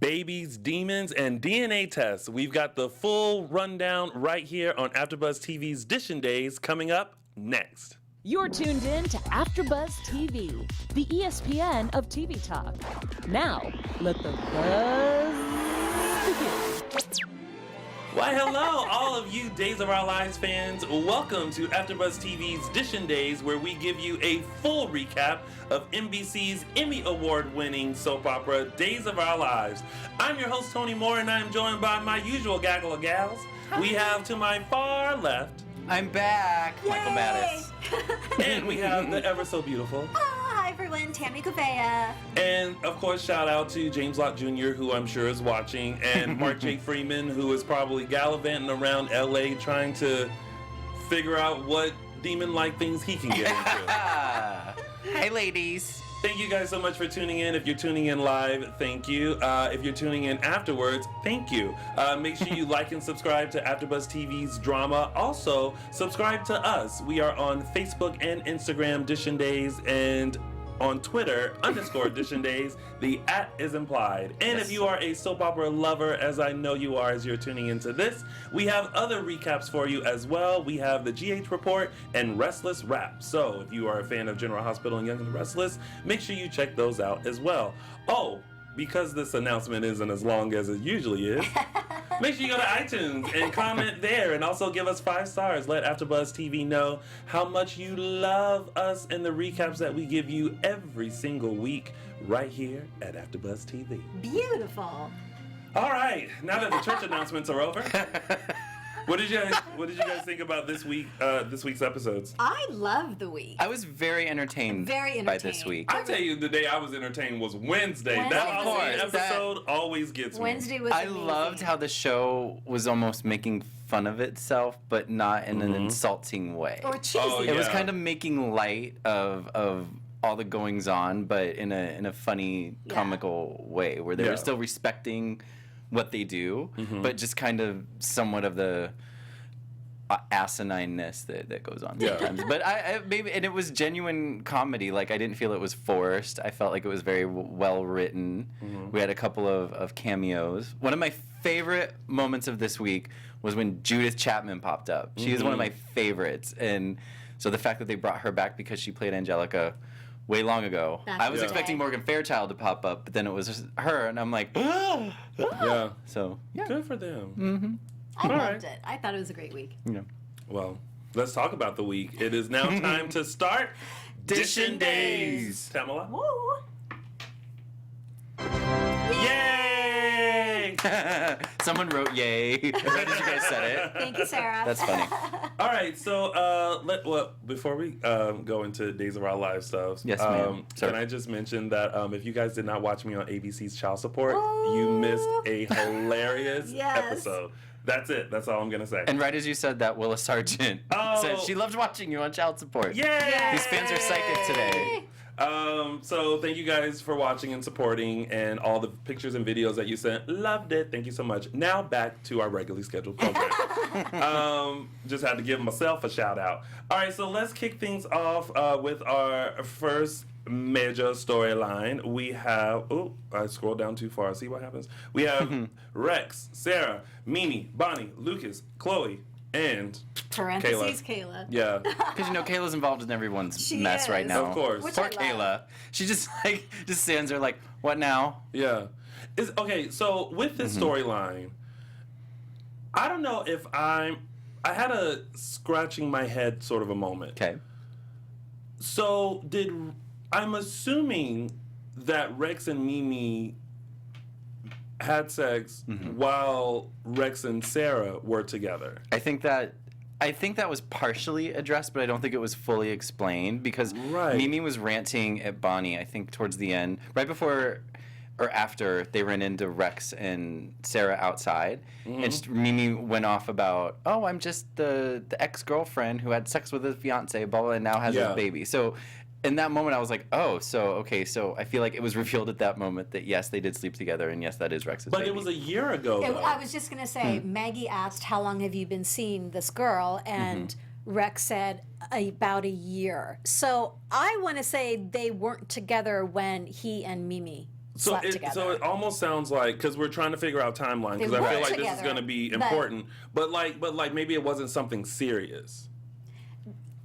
babies, demons, and DNA tests. We've got the full rundown right here on AfterBuzz TV's Dishin Days coming up next. You're tuned in to AfterBuzz TV, the ESPN of TV talk. Now, let the buzz begin. Why, hello, all of you Days of Our Lives fans. Welcome to AfterBuzz TV's Dishin Days, where we give you a full recap of NBC's Emmy Award-winning soap opera, Days of Our Lives. I'm your host, Tony Moore, and I'm joined by my usual gaggle of gals. Hi. We have to my far left... I'm back, Yay! Michael Mattis. And we have the ever so beautiful... Hi everyone, Tammy Covea. And, of course, shout out to James Lott Jr., who I'm sure is watching, and Mark J. Freeman, who is probably gallivanting around L.A. trying to figure out what demon-like things he can get into. Hey, ladies. Thank you guys so much for tuning in. If you're tuning in live, thank you. If you're tuning in afterwards, thank you. Make sure you like and subscribe to AfterBuzz TV's drama. Also, subscribe to us. We are on Facebook and Instagram, Dishin Days, and on Twitter, _Dishin Days. The @ is implied. And Yes. if you are a soap opera lover, as I know you are as you're tuning into this, we have other recaps for you as well. We have the GH Report and Restless Wrap. So if you are a fan of General Hospital and Young and the Restless, make sure you check those out as well. Oh, because this announcement isn't as long as it usually is, make sure you go to iTunes and comment there, and also give us 5 stars. Let AfterBuzz TV know how much you love us and the recaps that we give you every single week right here at AfterBuzz TV. Beautiful. All right, now that the church announcements are over, what did you guys think about this week's episodes? I love the week. I was very entertained, Very by this entertained. week. I tell you, the day I was entertained was Wednesday. Wednesday That was Halloween amazing. episode always gets me. Wednesday was I amazing. loved how the show was almost making fun of itself, but not in an Mhm. insulting way. Or cheesy. Oh, It was yeah. kind of making light of all the goings on, but in a funny, Yeah. comical way, where they Yeah. were still respecting what they do, Mhm. but just kind of somewhat of the asinineness that goes on Yeah. sometimes. But I maybe, and it was genuine comedy. Like, I didn't feel it was forced. I felt like it was very well written. Mhm. We had a couple of cameos. One of my favorite moments of this week was when Judith Chapman popped up. She is one of Mhm. my favorites, and so the fact that they brought her back because she played Angelica way long ago. Back I in was the expecting day. Morgan Fairchild to pop up, but then it was just her, and I'm like, Yeah, so yeah. good for them. Mm-hmm. I All loved right. it. I thought it was a great week. You know. Well, let's talk about the week. It is now time to start Dishin Days. Tamala? Woo! Yay! Someone wrote "yay" right as you guys said it. Thank you, Sarah. That's funny. All right, so before we go into Days of Our Lives stuff, Yes, ma'am. Sorry. can I just mention that if you guys did not watch me on ABC's Child Support, you Ooh. missed a hilarious Yes. episode. That's it. That's all I'm gonna say. And right as you said that, Willa Sargent Oh. said she loved watching you on Child Support. Yay! These fans are psychic today. So thank you guys for watching and supporting, and all the pictures and videos that you sent. Loved it. Thank you so much. Now back to our regularly scheduled program. Just had to give myself a shout out. All right, so let's kick things off with our first major storyline. We have, I scrolled down too far. See what happens? We have Rex, Sarah, Mimi, Bonnie, Lucas, Chloe, and Parentheses, Kayla. yeah. Because Kayla's involved in everyone's She mess is. right now. Of course. Which Poor I love. Kayla. She just stands there like, what now? Yeah. Okay, so with this storyline, I don't know if I had a scratching my head sort of a moment. Okay. So I'm assuming that Rex and Mimi had sex while Rex and Sarah were together. I think that was partially addressed, but I don't think it was fully explained because Right. Mimi was ranting at Bonnie, I think, towards the end, right before or after they ran into Rex and Sarah outside. And just Mimi went off about, oh, I'm just the ex-girlfriend who had sex with his fiance, blah, blah, and now has Yeah. a baby. So in that moment, I was like, oh, so I feel like it was revealed at that moment that, yes, they did sleep together, and yes, that is Rex's But baby. it was a year ago, though. I was just going to say, Maggie asked, how long have you been seeing this girl? And Rex said, about a year. So I want to say they weren't together when he and Mimi slept together. So it almost sounds like, because we're trying to figure out timeline, because I feel like this is going to be important, but maybe it wasn't something serious.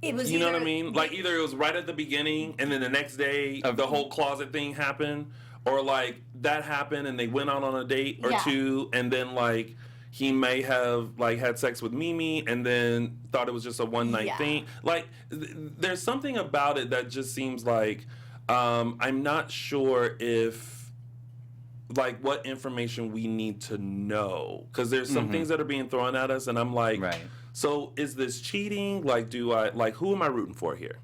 It was, you know what I mean? Like either it was right at the beginning, and then the next day the whole closet thing happened, or like that happened and they went out on a date or two, and then like he may have like had sex with Mimi and then thought it was just a one night thing. Like there's something about it that just seems like I'm not sure if like what information we need to know, because there's some things that are being thrown at us, and I'm like, so is this cheating? Like, who am I rooting for here?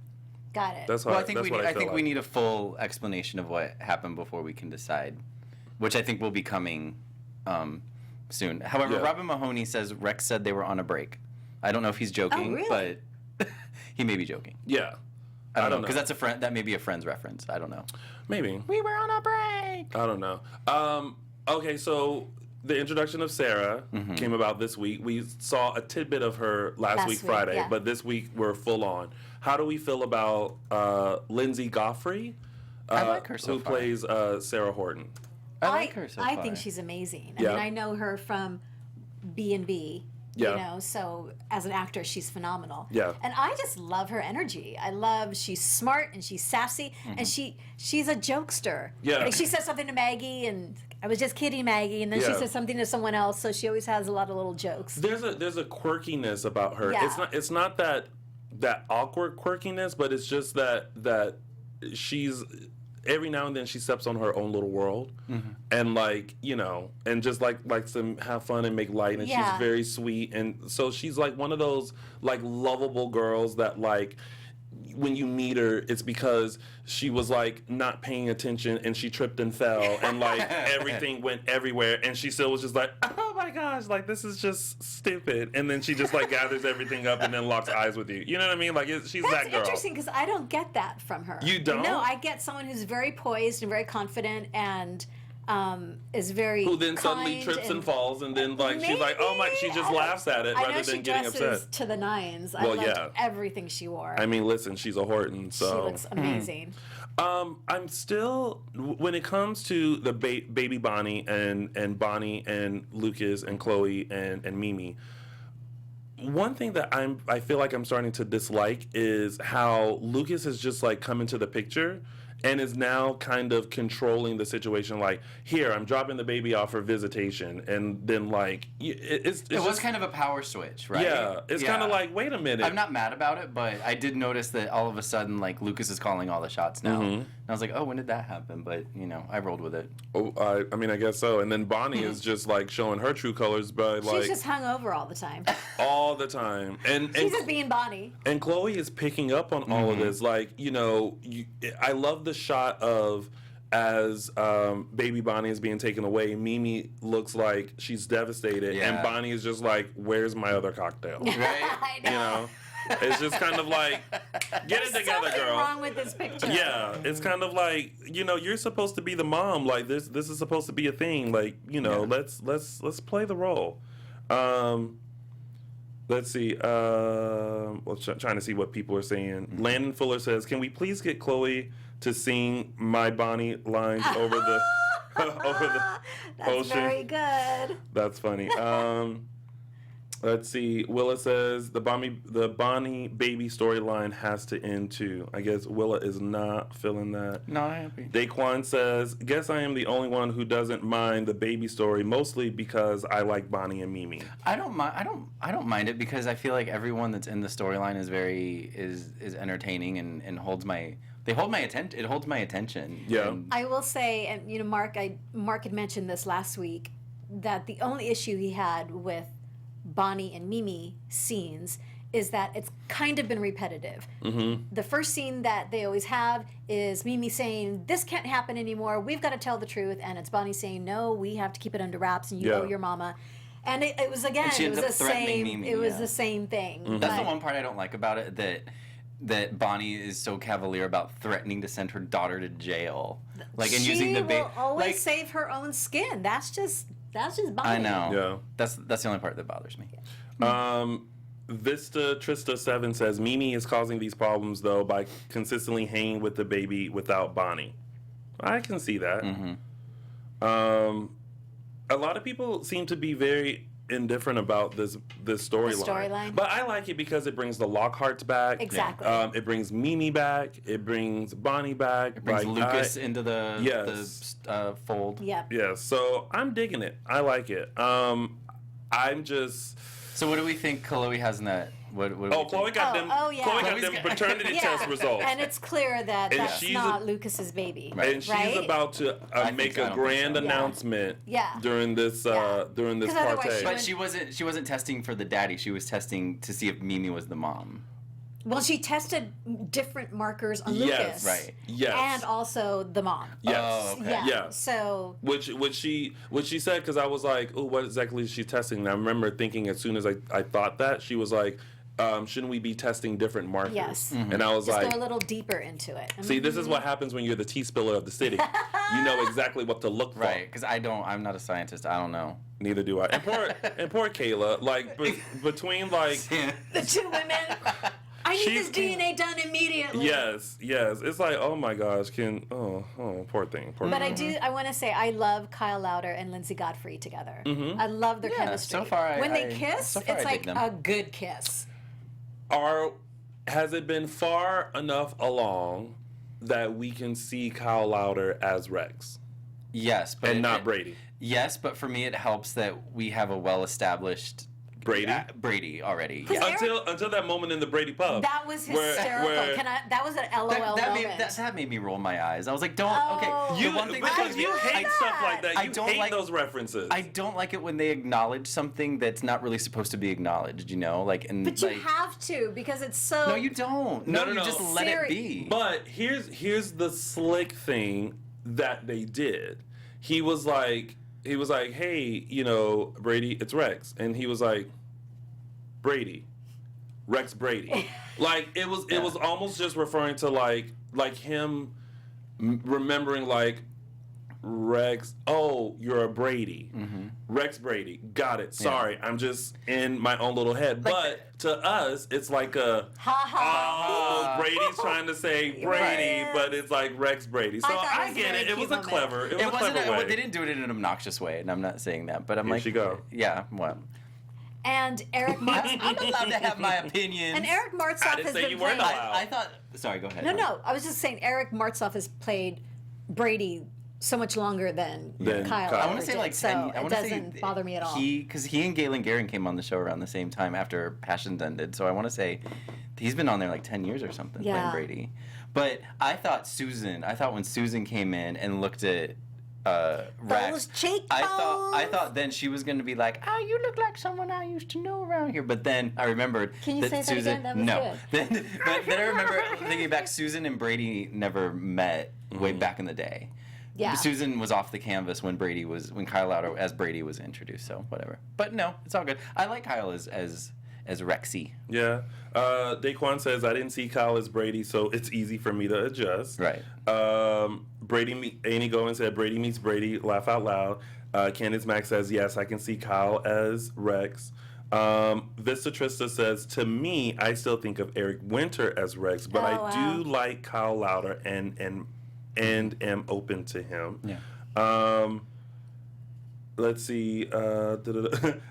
Got it. That's how I think we need a full explanation of what happened before we can decide, which I think will be coming soon. However, Robin Mahoney says Rex said they were on a break. I don't know if he's joking, but he may be joking. Yeah. I don't know, because that's a friend. That may be a Friends reference. I don't know. Maybe. We were on a break. I don't know. Okay, so the introduction of Sarah came about this week. We saw a tidbit of her last week Friday, but this week we're full on. How do we feel about Lindsay Goffrey, I like her who plays Sarah Horton? I like her so far. I think she's amazing. I mean, I know her from B&B. You know, so as an actress, she's phenomenal. Yeah. And I just love her energy. She's smart and she's sassy and she's a jokester. Yeah. Like she says something to Maggie and I was just kidding Maggie, and then she says something to someone else, so she always has a lot of little jokes. There's a quirkiness about her. Yeah. It's not that awkward quirkiness, but it's just that she's every now and then she steps on her own little world, and like, you know, and just likes to have fun and make light, and she's very sweet, and so she's like one of those like lovable girls that like when you meet her, it's because she was like not paying attention and she tripped and fell and like everything went everywhere, and she still was just like, oh my gosh, like this is just stupid, and then she just like gathers everything up and then locks eyes with you. You know what I mean? Like she's that girl. That's interesting, because I don't get that from her. You don't? No, I get someone who's very poised and very confident and is very who then suddenly trips and falls, and then like she's like, oh my, she just laughs at it rather than getting upset. To the nines. I loved everything she wore. I mean, listen, she's a Horton, so she looks amazing. I'm still, when it comes to the baby Bonnie and Bonnie and Lucas and Chloe and Mimi, one thing that I feel like I'm starting to dislike is how Lucas has just like come into the picture and is now kind of controlling the situation. Like, here, I'm dropping the baby off for visitation, and then like it was just kind of a power switch, right? Yeah, it's kind of like, wait a minute. I'm not mad about it, but I did notice that all of a sudden, like, Lucas is calling all the shots now. And I was like, oh, when did that happen? But you know, I rolled with it. Oh, I mean, I guess so. And then Bonnie is just like showing her true colors by like she's just hungover all the time. All the time, and she's just being Bonnie. And Chloe is picking up on all of this. Like, you know, I love the shot of as baby Bonnie is being taken away, Mimi looks like she's devastated, and Bonnie is just like, "Where's my other cocktail?" Right? I know. You know, it's just kind of like, get it together, something girl. Wrong with this picture? Yeah, it's kind of like, you know, you're supposed to be the mom. Like this is supposed to be a thing. Like, you know, let's play the role. Let's see. Trying to see what people are saying. Landon Fuller says, "Can we please get Chloe to sing My Bonnie lines over the That's ocean?" very good. That's funny. Let's see. Willa says the Bonnie baby storyline has to end too. I guess Willa is not feeling that. Not happy. Daquan says, "Guess I am the only one who doesn't mind the baby story, mostly because I like Bonnie and Mimi." I don't mind it, because I feel like everyone that's in the storyline is entertaining and holds my attention. It holds my attention. Yeah. I will say, and you know, Mark had mentioned this last week, that the only issue he had with Bonnie and Mimi scenes is that it's kind of been repetitive. The first scene that they always have is Mimi saying, "This can't happen anymore. We've got to tell the truth," and it's Bonnie saying, "No, we have to keep it under wraps, and you owe your mama." And it was again, it was the same. Mimi, it was the same thing. That's the one part I don't like about it, that Bonnie is so cavalier about threatening to send her daughter to jail, like, and using the will always save her own skin. That's just Bonnie. I know. Yeah. That's the only part that bothers me. Vista Trista 7 says, "Mimi is causing these problems though by consistently hanging with the baby without Bonnie." I can see that. A lot of people seem to be very indifferent about this storyline. storyline? But I like it because it brings the Lockharts back. Exactly. It brings Mimi back. It brings Bonnie back. It brings Like, Lucas into the fold. Yep. Yeah, so I'm digging it. I like it. I'm just. So what do we think Chloe has in that? What do we Oh, think? Chloe got them. yeah. Chloe got Chloe's them got- paternity test results. And it's clear that And that's she's not Lucas's baby. And she's right? about to make a grand announcement Yeah. during this 'Cause otherwise party. she But she wasn't testing for the daddy. She was testing to see if Mimi was the mom. Well, she tested different markers on Yes, Lucas. right. Yes. And also the mom. Yes. Oh, okay. Yeah. Yeah. So Which she said, because I was like, oh, what exactly is she testing? And I remember thinking as soon as I thought that, she was like, shouldn't we be testing different markers? Yes. And I was just like, go a little deeper into it. see, this is what happens when you're the tea spiller of the city. You know exactly what to look for. Right, because I'm not a scientist. I don't know. Neither do I. And poor Kayla, like between like the two women. I need She's- this DNA done immediately. yes, it's like, oh my gosh, poor thing. But I want to say I love Kyle Lauder and Lindsay Godfrey together. I love their chemistry. so far when they kiss, so far it's I like dig them. a good kiss. Has it been far enough along that we can see Kyle Lauder as Rex Yes, but and not Brady? Yes, but for me it helps that we have a well-established Brady? Brady already. 'Cause Yeah. Eric- Until that moment in the Brady pub. That was where- hysterical. where- That was an LOL That moment. made me roll my eyes. I was like, don't. Oh. Okay, You, the one thing because you hate stuff like that. I You don't hate like- those references. I don't like it when they acknowledge something that's not really supposed to be acknowledged. You know, like and but you like, have to because it's so. No, you don't. No, No, you no. just let it be. But here's the slick thing that they did. He was like, hey, Brady, it's Rex, and he was like, Brady, Rex Brady. Like it was almost just referring to like him remembering like Rex. Oh, you're a Brady. Rex Brady. Got it. Sorry, I'm just in my own little head. But to us, it's like a Brady's trying to say Brady, Right. but it's like Rex Brady. So thought it I was get a it. very It was cute a clever. moment. It was a wasn't. clever way. They didn't do it in an obnoxious way, and I'm not saying that. But I'm Here like, she go. yeah, what? And Eric Martz. I'm allowed to have my opinions. And Eric Martzoff I didn't has say been you weren't playing. allowed. I thought. Sorry, go ahead. No. I was just saying Eric Martzoff has played Brady so much longer than Than Kyle. Kyle. I ever want to say did, like so 10. I it want to say doesn't bother me at all. Because he and Galen Guerin came on the show around the same time after Passions ended. So I want to say he's been on there like 10 years or something Yeah. playing Brady. But I thought when Susan came in and looked at Rex, cheekbones. I thought then she was going to be like, oh, you look like someone I used to know around here. But then I remembered Can you that say that Susan. again? That was no. Then I remember thinking back, Susan and Brady never met way back in the day. Yeah. Susan was off the canvas when Kyle Lauder as Brady was introduced, so whatever. But no, it's all good. I like Kyle as Rexy. Yeah. Daquan says, I didn't see Kyle as Brady, so it's easy for me to adjust. Right. Annie Goen said, Brady meets Brady, laugh out loud. Candace Mack says, yes, I can see Kyle as Rex. Vista Trista says, to me, I still think of Eric Winter as Rex, but I do like Kyle Lauder and am open to him. Yeah. Let's see.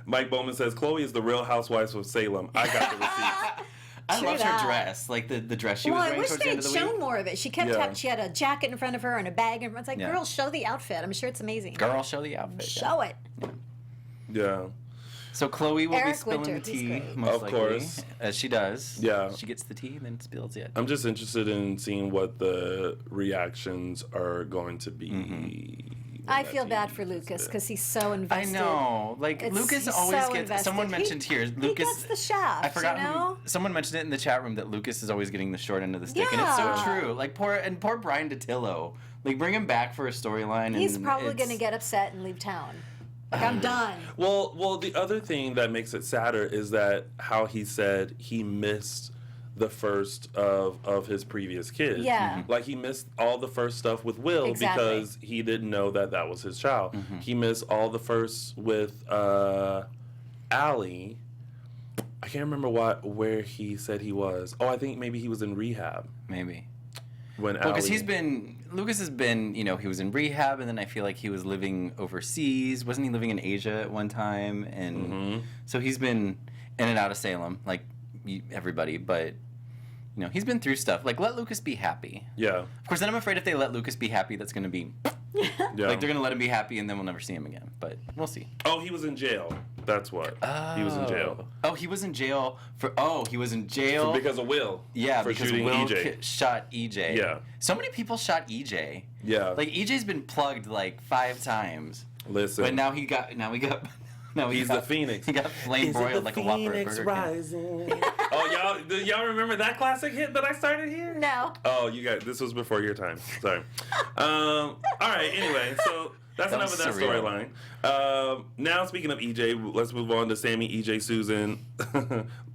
Mike Bowman says, Chloe is the Real Housewives of Salem. I got the receipts. I True loved that. her dress, like the dress she was Well, I wearing wish towards the they'd end of the shown week. more of it. She kept Yeah. she had a jacket in front of her and a bag in front. It's like, Yeah. girl, show the outfit. I'm sure it's amazing. Girl, show the outfit. Show it. Yeah. So Chloe will Eric be spilling Winter, the he's tea, great. most Of likely, course. as she does. Yeah. She gets the tea, then spills it. I'm just interested in seeing what the reactions are going to be. when I that feel tea bad for is Lucas spit. because he's so I invested. know. Like, Lucas he's always so gets... invested. Someone mentioned here, Lucas... He gets the shaft, I forgot you know? someone mentioned it in the chat room that Lucas is always getting the short end of the stick, and it's so Yeah. true. Like, poor Brian DiTillo. Like, bring him back for a storyline. He's and probably it's- going to get upset and leave town. Like, I'm done. Well, the other thing that makes it sadder is that how he said he missed the first of his previous kids. Yeah. Mhm. Like he missed all the first stuff with Will Exactly. because he didn't know that was his child. He missed all the first with Allie. I can't remember where he said he was. Oh, I think maybe he was in rehab Maybe. when Well, because Allie- he's been Lucas has been, he was in rehab, and then I feel like he was living overseas. Wasn't he living in Asia at one time? And so he's been in and out of Salem, like everybody, but he's been through stuff. Like, let Lucas be happy. Yeah. Of course, then I'm afraid if they let Lucas be happy, that's going to be... Yeah. Like, they're going to let him be happy, and then we'll never see him again. But we'll see. Oh, he was in jail. That's what. He was in jail. Oh, he was in jail he was in jail... Because of Will. Yeah, for because shooting Will EJ. Shot EJ. Yeah. So many people shot EJ. Yeah. Like, EJ's been plugged, like, 5 times. Listen. But now he's the Phoenix. He got flame broiled like a Whopper at Burger King. Rising? Oh, y'all remember that classic hit that I started here? No. Oh, this was before your time. Sorry. All right. Anyway, so that's That enough of was that surreal. storyline. Now, speaking of EJ, let's move on to Sammy, EJ, Susan,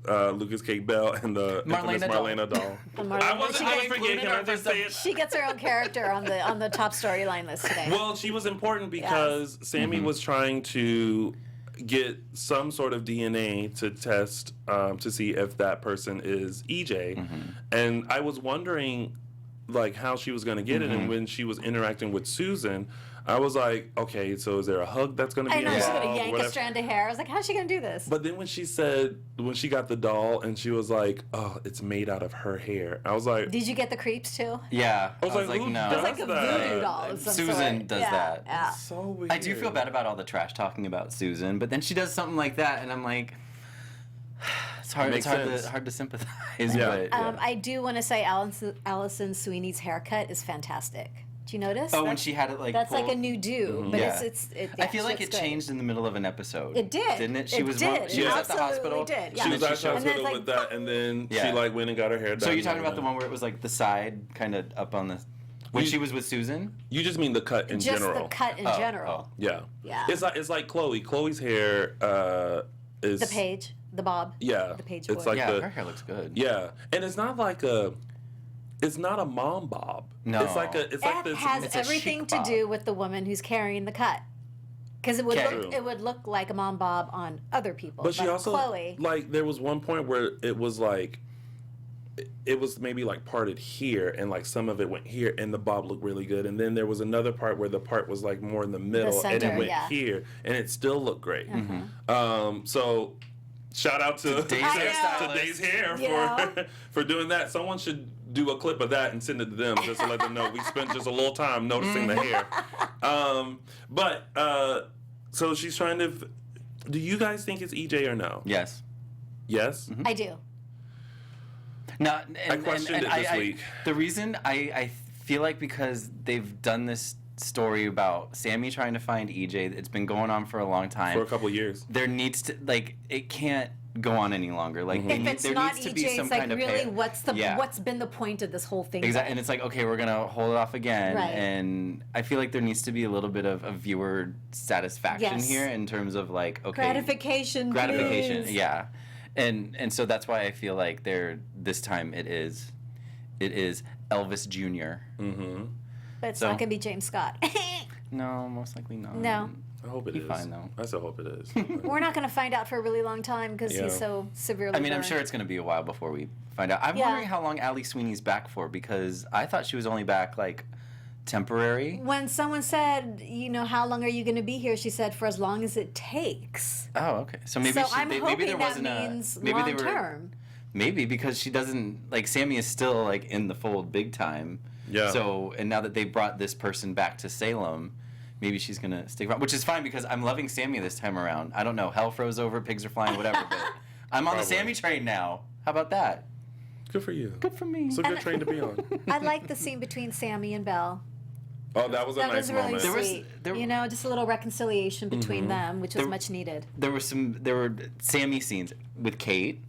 Lucas Kate Bell, and the infamous Marlena Doll. Marlena, I wasn't forget. Can I just say it? She gets her own character on the top storyline list today. Well, she was important because Sammy was trying to get some sort of DNA to test to see if that person is EJ. And I was wondering like how she was going to get it, and when she was interacting with Susan, I was like, okay, so is there a hug that's going to be I know she's involved? gonna yank a strand of hair. I was like, how's she gonna do this? But then when she got the doll and she was like, oh, it's made out of her hair, I was like, Did you get the creeps too? Yeah. I was like, who no. does It's like a that? voodoo doll of some Susan sort. does Yeah, that. Yeah. So weird. I do feel bad about all the trash talking about Susan, but then she does something like that, and I'm like, it's hard. Makes It's sense. hard to sympathize. Yeah. But, I do want to say Alison Sweeney's haircut is fantastic. Do you notice? when she had it like That's like a pulled- new do, but Yeah. it I feel like it's it good. changed in the middle of an episode. It did. Didn't it? It She was did. she was It at the hospital. absolutely did, yeah. She And was then at the And then hospital it's with that, and then she Yeah. like went and got her hair done. So you're talking about the one where it was like the side kind of up on the when You- she was with Susan? You just mean the cut in Just general. the cut in Oh, general. Yeah. Yeah. It's like Chloe. Chloe's hair is The page, the bob. Yeah. The page It's boy. like Yeah, the her hair looks good. yeah, and it's not like it's not a mom bob. No. It's like It this. has it's a everything chic to bob. do with the woman who's carrying the cut. Because Okay. it would look like a mom bob on other people. But she also Chloe. like there was one point where it was like it was maybe like parted here and like some of it went here and the bob looked really good, and then there was another part where the part was like more in the middle and center, it went yeah. here and it still looked great. So shout out to Days I hairstylist. know. to Days Hair Yeah. for doing that. Someone should do a clip of that and send it to them just to let them know we spent just a little time noticing the hair. So she's trying to. Do you guys think it's EJ or no? Yes. Yes. I do. Not, I questioned it this week. The reason I feel like because they've done this story about Sammy trying to find EJ, it's been going on for a long time. For a couple of years. There needs to it can't go on any longer. Like If it's there not needs to EJ, be some it's like kind of really pay. what's been the point of this whole thing? Exactly, and it's like, okay, we're gonna hold it off again, Right. and I feel like there needs to be a little bit of a viewer satisfaction Yes. here in terms of like, okay, Gratification. gratification, please. yeah, and so that's why I feel like this time it is Elvis Jr. But it's So- not gonna be James Scott. No, most likely not. No. I hope it Be is. fine, though. I still hope it is. We're not gonna find out for a really long time because Yeah. he's so severely. I mean, I'm burned. sure it's going to be a while before we find out. I'm Yeah. wondering how long Ali Sweeney's back for, because I thought she was only back like temporary. When someone said, how long are you going to be here? She said, for as long as it takes. Oh, okay. So maybe So she, I'm maybe hoping there that wasn't means maybe long they were term. maybe because she doesn't like Sammy is still like in the fold big time. Yeah. So and now that they brought this person back to Salem, maybe she's gonna stick around, which is fine because I'm loving Sammy this time around. I don't know, hell froze over, pigs are flying, whatever, but I'm on the Probably. Sammy train now. How about that? Good for you. Good for me. It's a good train to be on. I like the scene between Sammy and Belle. Oh, that was a That nice was really moment. There was- sweet. there- Just a little reconciliation between them, which was There- much needed. There were Sammy scenes with Kate,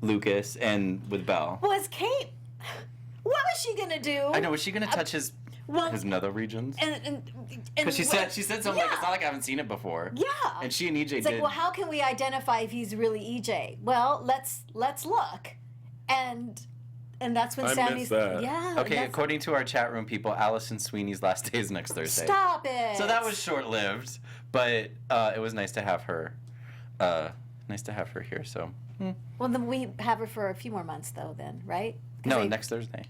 Lucas, and with Belle. Was Kate? What was she gonna do? I know. Was she gonna touch his well, nether regions? And Because she said something like, Yeah. it's not like I haven't seen it before. Yeah. And she and EJ It's did. like, well, how can we identify if he's really EJ? Well, let's look, and that's when I Sammy's. missed that. Yeah. Okay, that's- according to our chat room people, Alison Sweeney's last day is next Thursday. Stop it. So that was short-lived, but it was nice to have her. Nice to have her here. So Well, then we have her for a few more months, though. Then, right? 'Cause no, they- next Thursday.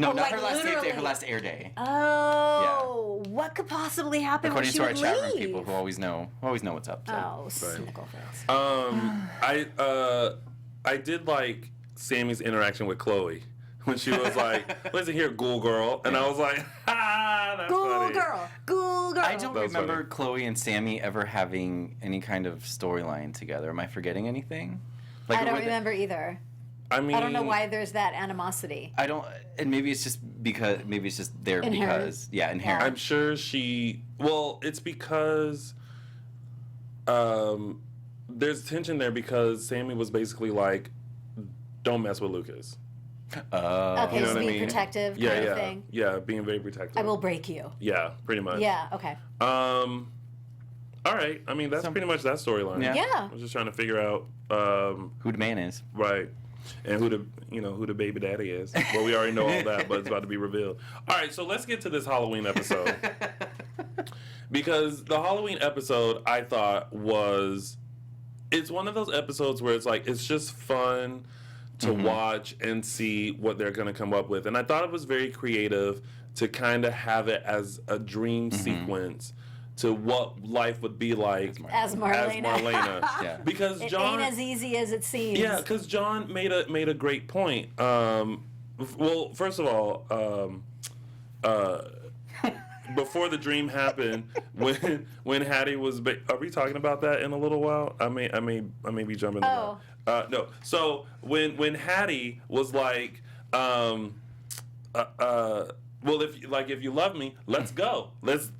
No, Oh, not like her last tape day, her literally. last air day. Oh, what could possibly happen According when she to our would chat room leave? people who always know what's up. So. Oh, snickle face. I did like Sammy's interaction with Chloe when she was like, "Listen here, ghoul girl," and I was like, "Ha, that's Ghoul funny." girl, ghoul girl. I don't That was remember funny. Chloe and Sammy ever having any kind of storyline together. Am I forgetting anything? I don't were they- remember either. I mean, I don't know why there's that animosity. I don't, and maybe it's just there Inherent. because inherent. I'm sure she. Well, it's because there's tension there because Sammy was basically like, "Don't mess with Lucas." Okay, You know so what I being mean? protective Yeah, kind yeah, of thing. yeah, being very protective. I will break you. Yeah, pretty much. Yeah, okay. All right. I mean, that's pretty much that storyline. Yeah. Yeah. I'm just trying to figure out, Who the man is? right, and who the baby daddy is. Well, we already know all that, but it's about to be revealed. All right, so let's get to this Halloween episode because the Halloween episode I thought it's one of those episodes where it's like it's just fun to watch and see what they're going to come up with, and I thought it was very creative to kind of have it as a dream sequence to what life would be like As Marlena. Yeah. Because It John, ain't as easy as it seems. yeah, because John made a great point. Well, first of all, before the dream happened, when Hattie was, are we talking about that in a little while? I may be jumping. Oh. No. So when Hattie was like, well, if you love me, let's go. Let's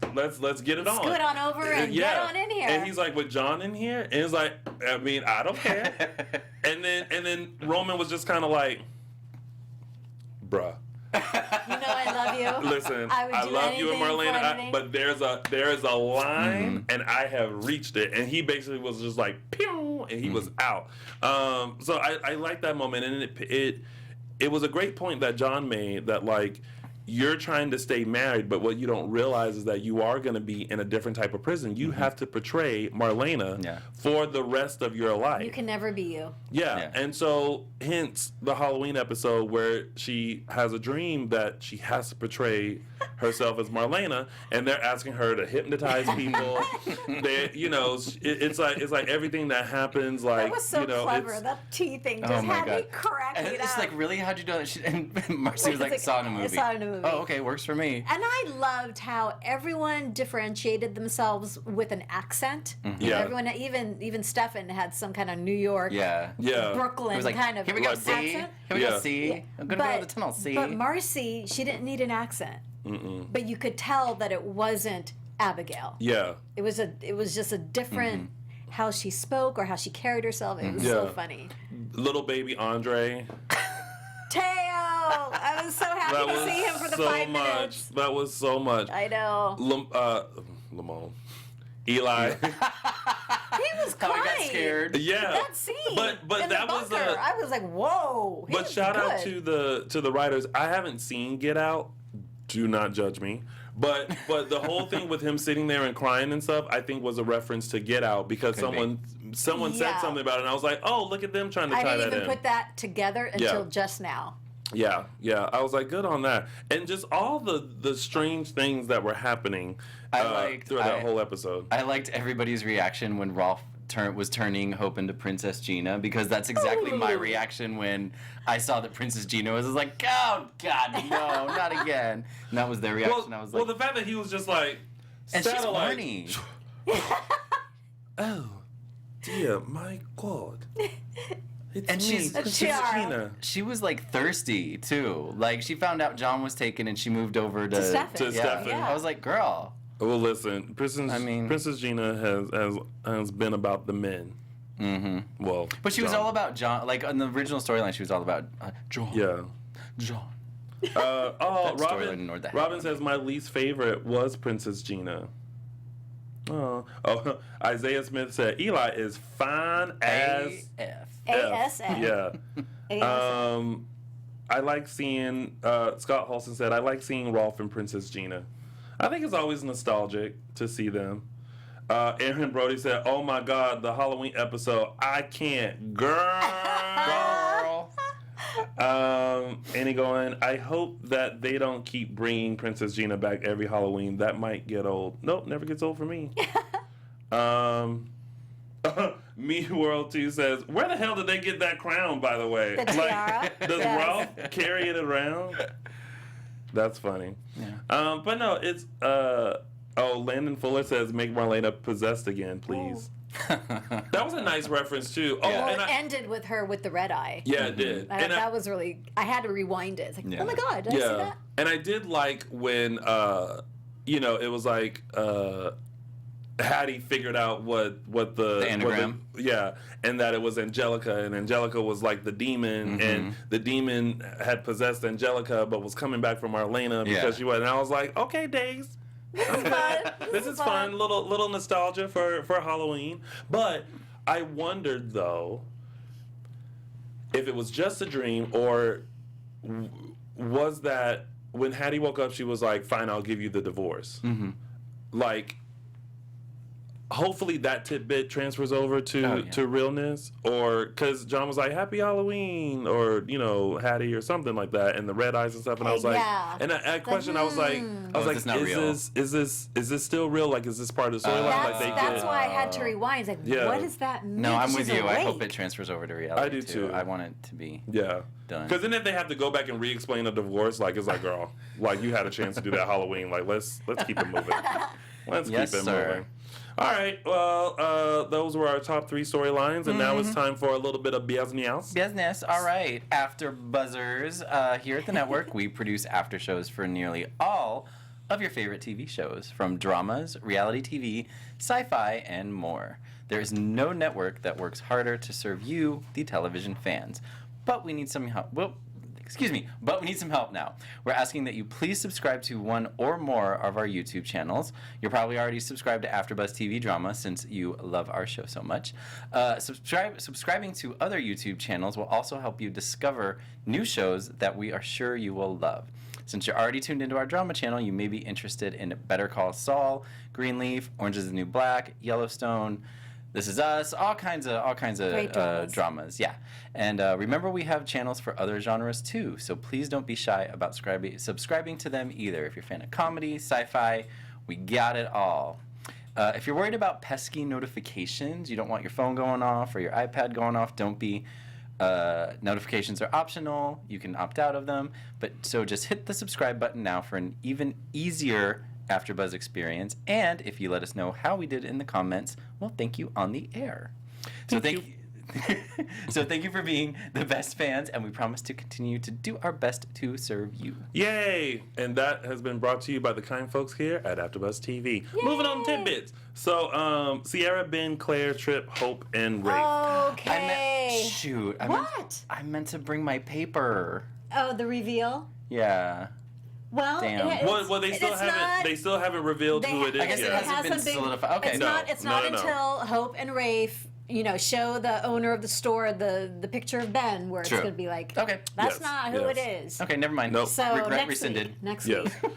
get it on. Scoot on over and get on in here. And he's like, with John in here, and it's like, I mean, I don't care. and then Roman was just kind of like, bruh. You know I love you. Listen, I would I do love you and anything for Marlena, anything. but there is a line, and I have reached it. And he basically was just like, pew, and he was out. So I like that moment, and it was a great point that John made that like. You're trying to stay married, but what you don't realize is that you are going to be in a different type of prison. You have to portray Marlena for the rest of your life. You can never be you. Yeah, and so hence the Halloween episode where she has a dream that she has to portray herself as Marlena, and they're asking her to hypnotize people. It's like everything that happens. Like That was so clever. it's- That tea thing just Oh my had me God. cracking And up. it's like, really? How'd you do that? And Marcy was like, It's saw it in a I movie. saw it in a movie. Oh, okay, works for me. And I loved how everyone differentiated themselves with an accent. Yeah. Everyone, even Stefan had some kind of New York, Yeah. Yeah. Brooklyn It was like, kind of here we go, accent. C. Here we Yeah. go, C. I'm going to go to the tunnel, C. But Marcy, she didn't need an accent. But you could tell that it wasn't Abigail. Yeah. It was just a different how she spoke or how she carried herself. It was so Yeah. funny. Little baby Andre. Teo! I was so happy That to was see him for the so 5 much. minutes. That was so much. I know. Lamone. Eli. He was How crying. I got scared. Yeah. That scene. But in that the was bunker, I was like, whoa. he But was shout out good. to the writers. I haven't seen Get Out. Do not judge me. But the whole thing with him sitting there and crying and stuff, I think was a reference to Get Out because Could be. someone said Yeah. something about it, and I was like, oh, look at them trying to I tie didn't that even in. put that together until Yeah. just now. Yeah. I was like, good on that, and just all the strange things that were happening throughout that whole episode. I liked everybody's reaction when Rolf was turning Hope into Princess Gina, because that's exactly my reaction when I saw that Princess Gina was like, oh God, no, not again. And that was their reaction. I was like, well, the fact that he was just like, and she's satellite. horny. Oh, dear, my God. It's And me, she's- Princess Tiara. Gina. She was like thirsty too. Like she found out John was taken and she moved over to Stefan. To Stefan. Yeah. I was like, girl. Well, listen, Princess Gina has been about the men. Mm-hmm. Well, But she was John. all about John. Like on the original storyline, she was all about John. Yeah. John. Robin. ignored the Robin headline. says my least favorite was Princess Gina. Oh, Isaiah Smith said Eli is fine as AF. ASF. Yeah. ASF. I like seeing. Scott Holson said I like seeing Rolf and Princess Gina. I think it's always nostalgic to see them. Aaron Brody said, "Oh my God, the Halloween episode! I can't, girl." Annie going, I hope that they don't keep bringing Princess Gina back every Halloween. That might get old. Nope, never gets old for me. Me World 2 says, where the hell did they get that crown, by the way? The tiara? Does Yes. Ralph carry it around? That's funny. Yeah. But no, it's, Landon Fuller says, make Marlena possessed again, please. That was a nice reference, too. Oh, Yeah. Well, and it ended with her with the red eye. yeah, it did. And That was really, I had to rewind it. It's like, Yeah. oh my God, did I see that? And I did like when, it was like, Hattie figured out what the anagram. And that it was Angelica, and Angelica was like the demon, and the demon had possessed Angelica, but was coming back from Marlena because she was. And I was like, okay, Days, This is fun. this is fun, little nostalgia for Halloween. But I wondered though if it was just a dream, or was that when Hattie woke up, she was like, "Fine, I'll give you the divorce." Like, hopefully that tidbit transfers over to realness, or because John was like, "Happy Halloween," or Hattie or something like that, and the red eyes and stuff, and I was like, Yeah. and I questioned, I was like, is this not real? is this still real? Like, is this part of the storyline? Like, That's why I had to rewind. It's like, Yeah. what does that mean? No, I'm with She's you. I hope awake. it transfers over to reality. I do too. I want it to be yeah. done. Because then if they have to go back and re-explain the divorce, like, it's like, girl, like, you had a chance to do that Halloween. Like, let's keep it moving. Let's Yes, keep it sir. moving. All right. Well, those were our top 3 storylines, and now it's time for a little bit of business. Business. All right. After Buzzers, here at the network, we produce after shows for nearly all of your favorite TV shows, from dramas, reality TV, sci-fi, and more. There is no network that works harder to serve you, the television fans. But we need some help. But we need some help now. We're asking that you please subscribe to one or more of our YouTube channels. You're probably already subscribed to AfterBuzz TV Drama since you love our show so much. Subscribing to other YouTube channels will also help you discover new shows that we are sure you will love. Since you're already tuned into our drama channel, you may be interested in Better Call Saul, Greenleaf, Orange is the New Black, Yellowstone, This Is Us, all kinds of Great dramas. dramas. Yeah. And remember, we have channels for other genres too, so please don't be shy about subscribing to them either. If you're a fan of comedy, sci-fi, we got it all. If you're worried about pesky notifications, you don't want your phone going off or your iPad going off, don't be. Notifications are optional. You can opt out of them. So just hit the subscribe button now for an even easier AfterBuzz experience. And if you let us know how we did in the comments, well, thank you on the air. So thank you. So thank you for being the best fans, and we promise to continue to do our best to serve you. Yay! And that has been brought to you by the kind folks here at AfterBuzz TV. Moving on to tidbits. So, Sierra, Ben, Claire, Trip, Hope, and Rafe. Okay. I meant to bring my paper. Oh, the reveal? Yeah. Well, Damn. Well, they still haven't revealed who it is I guess it yet. hasn't been solidified. Okay. It's not until Hope and Rafe, show the owner of the store the picture of Ben, where it's True. going to be like, Okay. that's Yes, not who yes. it is. Okay, never mind. Nope. So Regret next rescinded. week. Next Yes. week.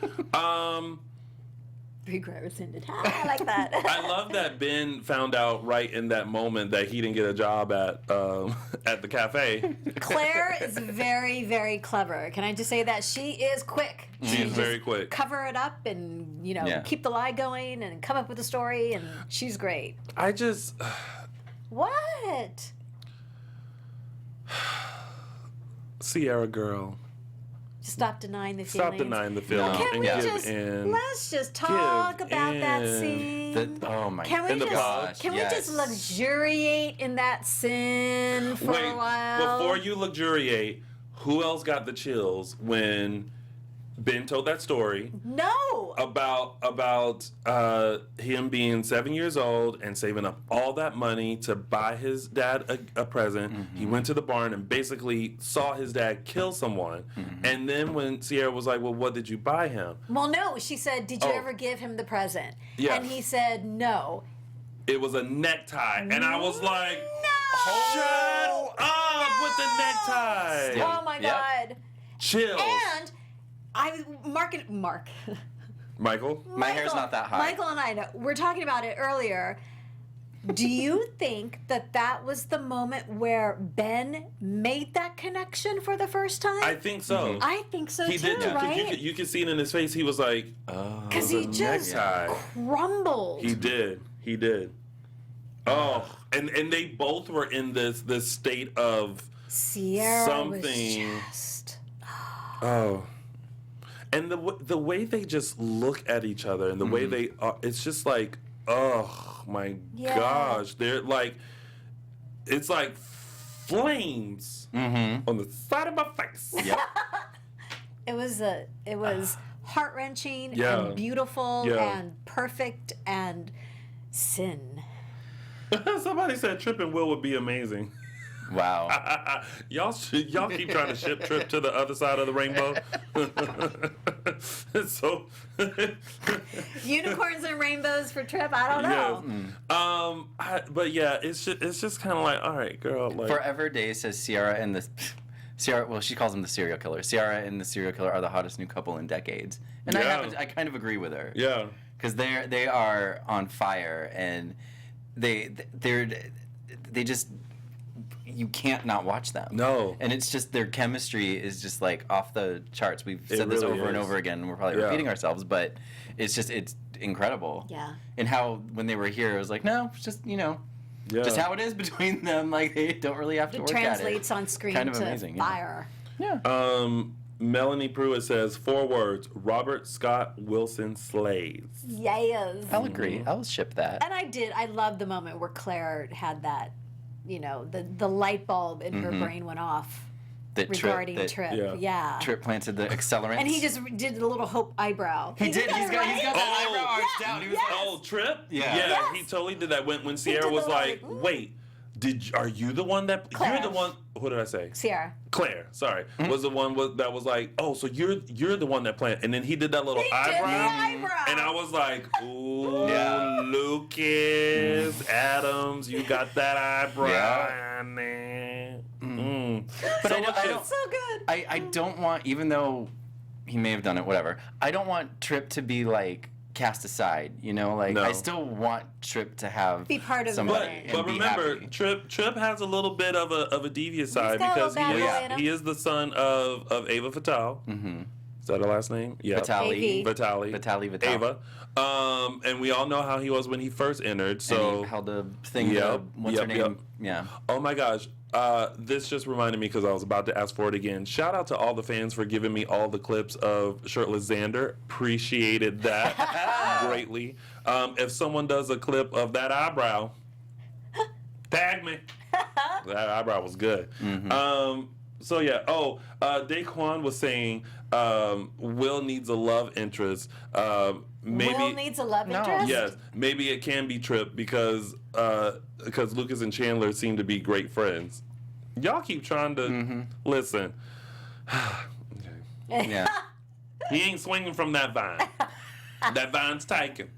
Regret rescinded. I like that. I love that Ben found out right in that moment that he didn't get a job at the cafe. Claire is very, very clever. Can I just say that? She is quick. She's just very quick. Cover it up and, Yeah. keep the lie going and come up with a story, and she's great. I just... What? Sierra girl. Stop denying the feelings. Stop denying the feelings Can and we give just in. let's just talk Give about that in. scene? Oh my Can we In the just box, can we yes. just luxuriate in that sin for Wait, a while? before you luxuriate, who else got the chills when Ben told that story No. about him being 7 years old and saving up all that money to buy his dad a present? Mm-hmm. He went to the barn and basically saw his dad kill someone. Mm-hmm. And then when Sierra was like, well, what did you buy him? Well, no. She said, "Did you Oh. ever give him the present?" Yeah. And he said, "No." It was a necktie. And I was like, No. shut up with the necktie. Yeah. Oh my Yeah. God. Chills. And Mark. Michael? My hair's not that high. Michael and I we're talking about it earlier. Do you think that was the moment where Ben made that connection for the first time? I think so. I think so He too, did, because right? you could see it in his face. He was like, oh, Because he the just necktie. crumbled. He did. Oh, and they both were in this state of Sierra something. was just... Oh. And the way they just look at each other and the way they are, it's just like, oh my gosh. They're like, it's like flames on the side of my face. Yep. It was heart-wrenching Yeah. and beautiful Yeah. and perfect and sin. Somebody said Trip and Will would be amazing. Wow. y'all keep trying to ship Trip to the other side of the rainbow. So Unicorns and rainbows for Trip? I don't know. yes. But yeah, it's just kind of like, all right, girl. Like, Forever Day says Ciara and the Ciara. Well, she calls them the serial killer. Ciara and the serial killer are the hottest new couple in decades, and Yeah. I kind of agree with her. yeah. Because they are on fire, and they just, you can't not watch them. No. And it's just, their chemistry is just like off the charts. We've said this really over and is. over again, and we're probably Yeah. repeating ourselves, but it's incredible. Yeah. And how, when they were here, it was like, no, it's just, Yeah. just how it is between them. Like, they don't really have to It work at it. translates on screen Kind of to amazing, yeah. fire. Yeah. Melanie Pruitt says 4 words: Robert Scott Wilson slays. Yes. I'll agree. I'll ship that. And I loved the moment where Claire had that, the light bulb in her brain went off That regarding that Trip. Yeah. Trip planted the accelerant. And he just did the little hope eyebrow. He did. that He's got right? that Oh, eyebrow arched down. He was like, Oh, Trip? Yeah. Yeah, Yes. he totally did that when Sierra did was the like, like, wait, are you the one that Claire. you're the one? What did I say? Sierra. Claire, sorry, was the one that was like, oh, so you're the one that planted, and then he did that little He did the eyebrow, eyebrow. and I was like, ooh, Yeah. Lucas Adams, you got that eyebrow Yeah. in there. But So I what's your- It's so good. I don't want, even though he may have done it, whatever, I don't want Trip to be like cast aside, Like, No. I still want Trip to have Be part of somebody it. and But be remember, happy. Trip has a little bit of a devious side got a because little bad he boy in him. he is the son of Ava Fatal. Mm-hmm. Is that her last name? Yeah. Vitali. AV. Vitali. Vital. Ava. And we all know how he was when he first entered. And So he held a thing, Yep, what's her yep, name? Yeah. Oh my gosh. This just reminded me because I was about to ask for it again. Shout out to all the fans for giving me all the clips of shirtless Xander. Appreciated that greatly. If someone does a clip of that eyebrow, tag me. That eyebrow was good. So yeah. Oh, Daquan was saying Will needs a love interest. Maybe Will needs a love No. interest? yes, maybe it can be Trip because Lucas and Chandler seem to be great friends. Y'all keep trying to listen. Yeah. He ain't swinging from that vine. That vine's taken.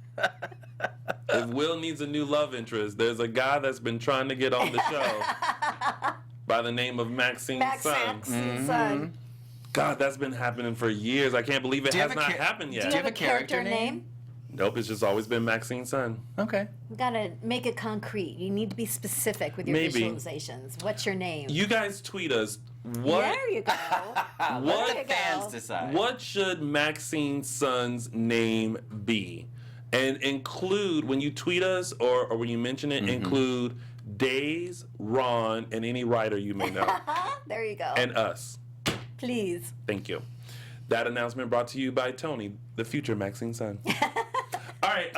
If Will needs a new love interest, there's a guy that's been trying to get on the show by the name of Maxine's Max son. Saxon's son. God, that's been happening for years. I can't believe it Do you has have a not cha- happened yet. Do you have a character name? Nope, it's just always been Maxine's son. Okay. You gotta make it concrete. You need to be specific with your Maybe. visualizations. What's your name? You guys tweet us. What There you go. What There you go. Fans decide. What should Maxine's son's name be? And include, when you tweet us or when you mention it, include Days, Ron, and any writer you may know. There you go. And us. Please. Thank you. That announcement brought to you by Tony, the future Maxine's son. All right.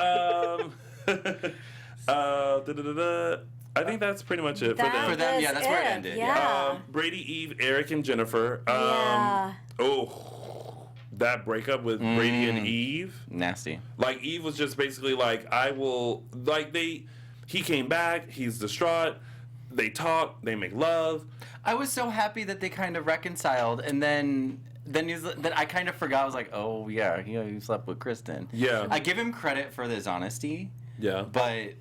I think that's pretty much it for them. For them, yeah, is that's where it ended, Yeah. Brady, Eve, Eric, and Jennifer. Yeah. Oh, that breakup with Brady and Eve. Nasty. Like, Eve was just basically like, I will, like, he came back, he's distraught, they talk, they make love. I was so happy that they kind of reconciled, and then I kind of forgot. I was like, oh yeah, he slept with Kristen. Yeah. I give him credit for his honesty, Yeah. but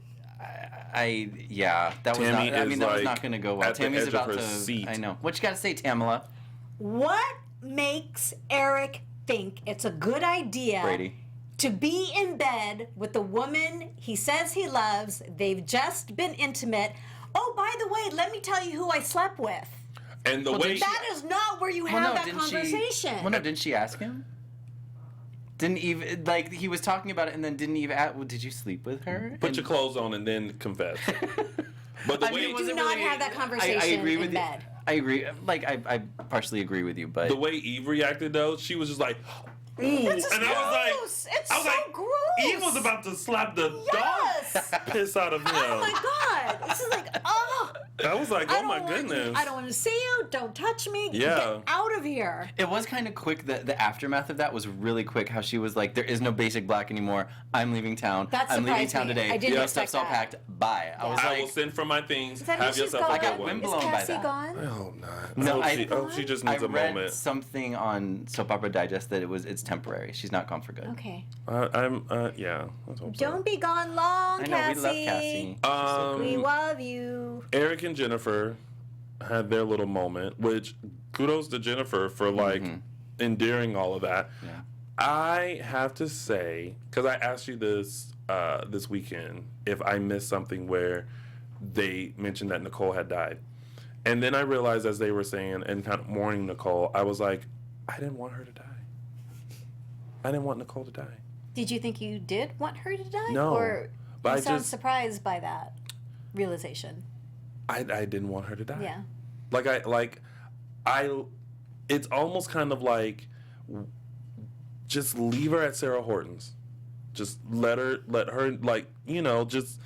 that was Tammy not. I is, mean, that was like, not going to go well. at the Tammy's edge of about her to. seat. I know. What you got to say, Tamala? What makes Eric think it's a good idea Brady. to be in bed with the woman he says he loves. They've just been intimate. Oh, by the way, let me tell you who I slept with. And the way That is not where you have that conversation. Well, no, didn't she ask him? Didn't Eve, like, he was talking about it and then didn't Eve ask, well, did you sleep with her? put your clothes on and then confess. But the I mean, way it wasn't Do not really- have that conversation I agree with in you. bed. I agree. Like, I partially agree with you, but the way Eve reacted though, she was just like, ooh, It's and I was gross. like, It's I was so like, gross. Eve was about to slap the Yes. dog piss out of him. Oh my God! This is like, oh. I was like, I oh don't my want goodness. You, I don't want to see you. Don't touch me. Yeah. Get out of here. it was kind of quick. The aftermath of that was really quick. How she was like, there is no basic black anymore. I'm leaving town. That I'm leaving surprised town me. today. I didn't Your expect stuff's all that. packed. Bye. I was I like, will send for my things. Is that Have who she's yourself a gone? good got one. Wimbledon. Is blown by Cassie that. gone? Oh, not. No, I hope she just needs I a read moment. something on Soap Opera Digest that it's temporary. She's not gone for good. Okay. Yeah. Let's hope so. Don't be gone long, I know, Cassie. we love Cassie. We love you. Eric and Jennifer had their little moment, which kudos to Jennifer for like endearing all of that. Yeah. I have to say, because I asked you this this weekend, if I missed something where they mentioned that Nicole had died. And then I realized as they were saying and kind of mourning Nicole, I was like, I didn't want her to die. I didn't want Nicole to die. Did you think you did want her to die? No, Or but you I sound just- surprised by that realization? I didn't want her to die. Yeah. It's almost kind of like, just leave her at Sarah Horton's. Just let her, like, just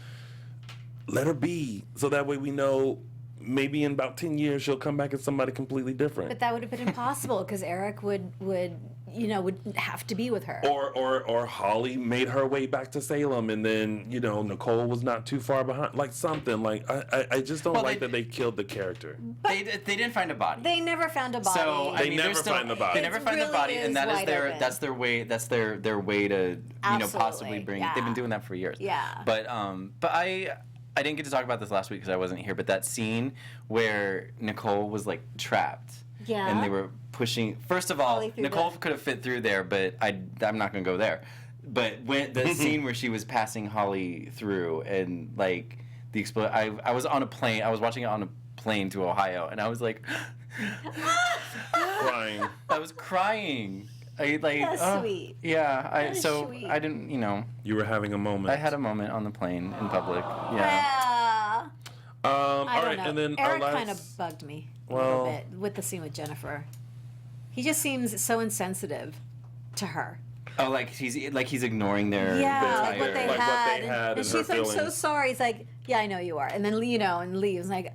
let her be. So that way we know maybe in about 10 years she'll come back as somebody completely different. But that would have been impossible because Eric would have to be with her. Or Holly made her way back to Salem, and then Nicole was not too far behind, like something. Like I just don't like that they killed the character. They didn't find a body. They never found a body. So They I mean, never they're still, find the body. They never It find the really body, is and that is wide their open. that's their way. That's their way to possibly Absolutely, bring. yeah. They've been doing that for years. Yeah. But I didn't get to talk about this last week because I wasn't here. But that scene where Nicole was like trapped. Yeah. And they were pushing. First of all, Holly through Nicole the- could have fit through there, but I'm not gonna go there. But when the scene where she was passing Holly through and like the I was on a plane. I was watching it on a plane to Ohio, and I was like, Crying. I was crying. That's sweet. Yeah. That is So sweet. I didn't. You were having a moment. I had a moment on the plane in public. Yeah. Yeah. All I don't right, know. and then Eric our last. kind of bugged me a Well- little bit with the scene with Jennifer. He just seems so insensitive to her. Oh, like he's ignoring their. Yeah, their like what they Like what had. they had and and she's her like, I'm so feelings. sorry. He's like, yeah, I know you are. And then, and leaves. Like,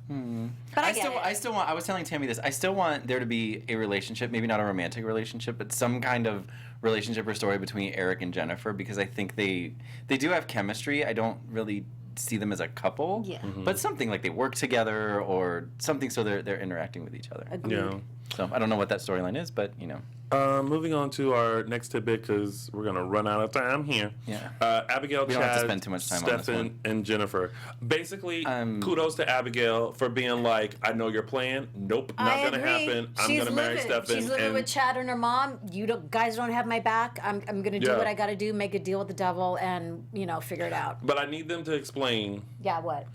but I get it. I still want. I was telling Tammy this. I still want there to be a relationship, maybe not a romantic relationship, but some kind of relationship or story between Eric and Jennifer because I think they do have chemistry. I don't really see them as a couple. Yeah. But something like they work together or something so they're interacting with each other. Agreed. Yeah. So I don't know what that storyline is, but Moving on to our next tidbit because we're gonna run out of time here. Yeah. Abigail, We don't have to Chad, spend too much time on this Stefan, one. and Jennifer. Basically, kudos to Abigail for being like, I know your plan. Nope, not I gonna agree. happen. I'm gonna marry Stefan. She's living and with Chad and her mom. Guys don't have my back. I'm gonna do Yeah. what I gotta do, make a deal with the devil, and figure it out. but I need them to explain Yeah, what?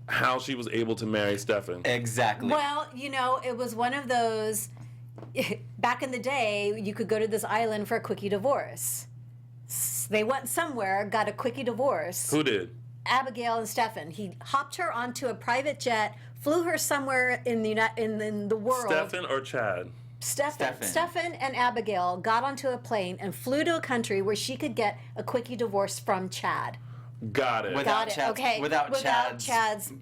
how she was able to marry Stefan. exactly. Well, it was one of those. Back in the day, you could go to this island for a quickie divorce. They went somewhere, got a quickie divorce. Who did? Abigail and Stefan. He hopped her onto a private jet, flew her somewhere in the world. Stefan or Chad? Stefan and Abigail got onto a plane and flew to a country where she could get a quickie divorce from Chad. Got it. Without Got it. Chad's- Okay. without Chad's-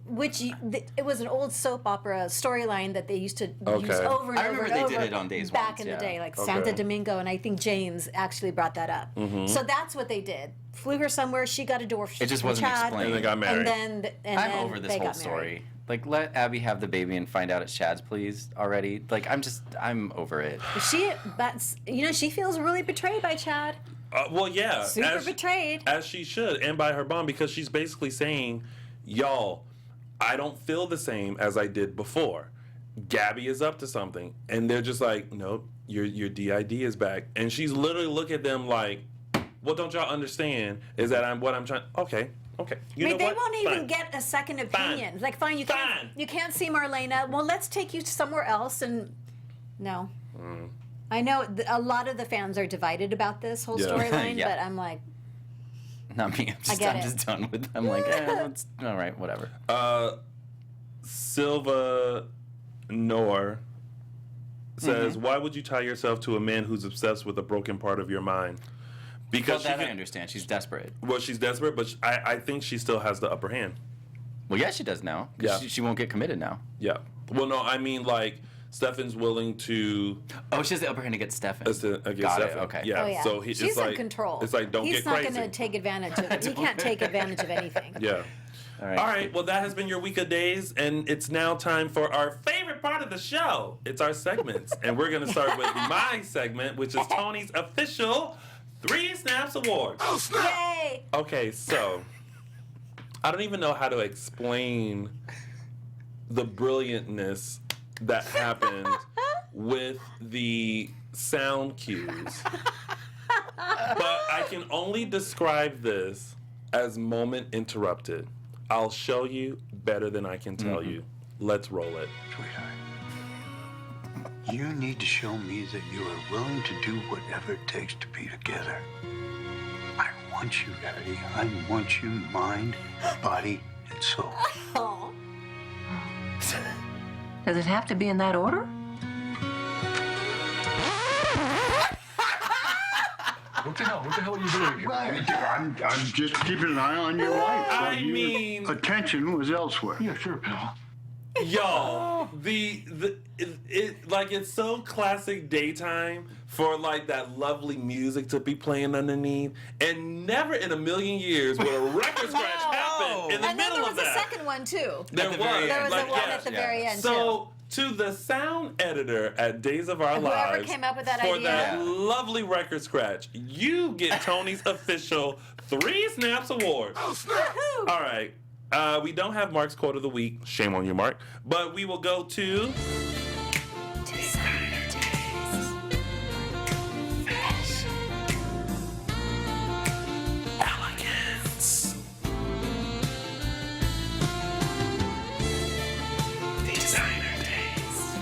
It was an old soap opera storyline that they used to use Okay. over and I over remember and they over did it on Days back once, in yeah. the day, like Okay. Santa Domingo, and I think James actually brought that up. So that's what they did. Flew her somewhere. She got a divorce. It just from wasn't Chad, explained. And they got married. I'm over this they whole got married. story. Like, let Abby have the baby and find out it's Chad's, please, already. Like, I'm over it. She feels really betrayed by Chad. Well, yeah. Super betrayed. As she should, and by her mom, because she's basically saying, y'all, I don't feel the same as I did before. Gabby is up to something. And they're just like, nope, your DID is back. And she's literally looking at them like, what don't y'all understand is that what I'm trying. Okay. You know they what? won't even Fine. get a second opinion. Fine. Like, fine, you can't see Marlena. Well, let's take you somewhere else. And no, I know a lot of the fans are divided about this whole storyline, Yeah. but I'm like, Not me. I'm just done with. I'm like, it's all right, whatever. Silva Noor says, "Why would you tie yourself to a man who's obsessed with a broken part of your mind?" Because I understand. She's desperate. Well, she's desperate, but I think she still has the upper hand. Well, yeah, she does now. Yeah. She won't get committed now. Yeah. Well, no, I mean, like, Stefan's willing to... Oh, she has the upper hand against Stefan. Against Got it, Stefan. okay. Yeah. oh yeah, So she's it's in like, control. It's like, don't He's get crazy. not going to take advantage of. He can't take advantage of anything. Yeah. All right. All right. Well, that has been your week of days, and it's now time for our favorite part of the show. It's our segments, and we're going to start with my segment, which is Tony's official 3 Snaps Award. Yay! Okay, so I don't even know how to explain the brilliantness that happened with the sound cues. But I can only describe this as moment interrupted. I'll show you better than I can tell you. Let's roll it. Sweetheart, you need to show me that you are willing to do whatever it takes to be together. I want you, Daddy. I want you mind, body, and soul. Oh. Does it have to be in that order? What the hell are you doing here? I'm just keeping an eye on your wife. I Your mean- attention was elsewhere. Yeah, sure, pal. Yo, it's so classic daytime for like that lovely music to be playing underneath, and never in a million years would a record scratch happen in the And then middle there of was a that. second one too. There the was. very There was like, a one yeah. at the very end too. So, to the sound editor at Days of Our Whoever Lives, came up with that for idea. that Yeah. lovely record scratch, you get Tony's official 3 Snaps Award. Woohoo! All right. We don't have Mark's quote of the week. Shame on you, Mark. But we will go to Designer Days. elegance. Designer Days.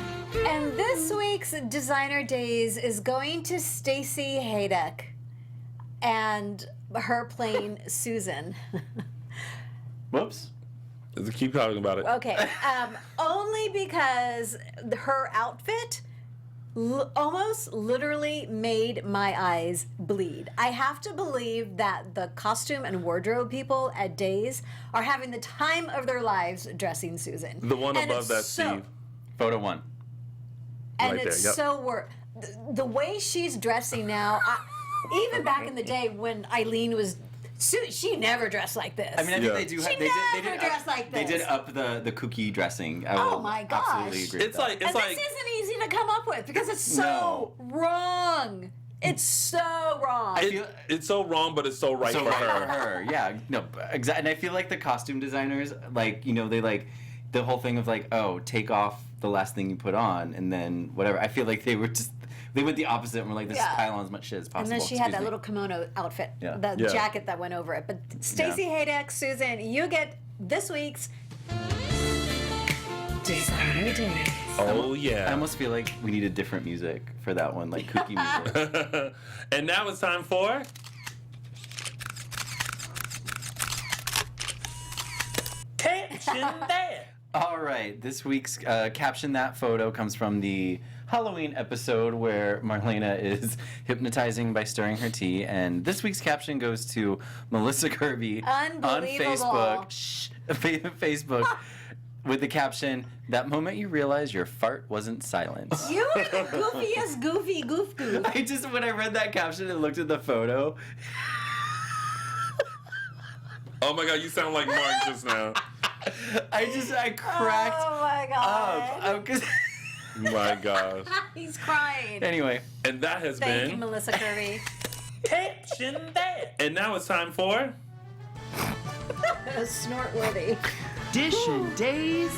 And this week's Designer Days is going to Stacey Hayek and her playing Susan. Whoops. Let's keep talking about it. Okay, only because her outfit almost literally made my eyes bleed. I have to believe that the costume and wardrobe people at Days are having the time of their lives dressing Susan. The one And above it's that, so- Steve. Photo 1. And Right it's there, yep. so worth the way she's dressing now. Even back in the day when Eileen was, she never dressed like this. I mean, I think Yeah. they do. She They never did dressed up, like They did this. up the kooky dressing. I Oh will my gosh. Absolutely agree. It's with like and this isn't easy to come up with because it's so No. wrong. It's so wrong. It's so wrong, but it's so right so for right her. for her. Yeah, no, exactly. And I feel like the costume designers, like, you know, they like the whole thing of like, oh, take off the last thing you put on and then whatever. I feel like they went the opposite and were like, this Yeah. is pile on as much shit as possible. And then she had Excuse that me. little kimono outfit, Yeah. the Yeah. jacket that went over it. But Stacey Hayek, Susan, you get this week's Designer Days. Oh, I yeah. almost feel like we needed different music for that one, like kooky music. And now it's time for Caption That. All right, this week's caption that photo comes from the Halloween episode where Marlena is hypnotizing by stirring her tea, and this week's caption goes to Melissa Kirby on Unbelievable. Facebook with the caption, "That moment you realize your fart wasn't silent." You are the goofiest goofy goof. I just, when I read that caption and looked at the photo, Oh my god, you sound like Mark just now. I cracked Oh my god. up. 'Cause- My gosh. He's crying. anyway, And that has Thank you, been Melissa Kirby. Caption That. And now it's time for Snortworthy. Dishin Days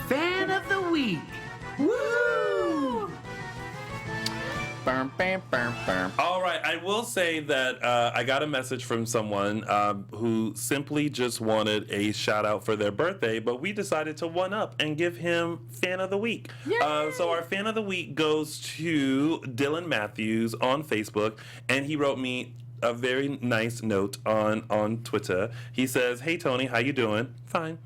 Fan of the Week. Woo! All right, I will say that I got a message from someone who simply just wanted a shout out for their birthday, but we decided to one up and give him Fan of the Week. So our Fan of the Week goes to Dylan Matthews on Facebook, and he wrote me a very nice note on Twitter. He says, "Hey Tony, how you doing? Fine.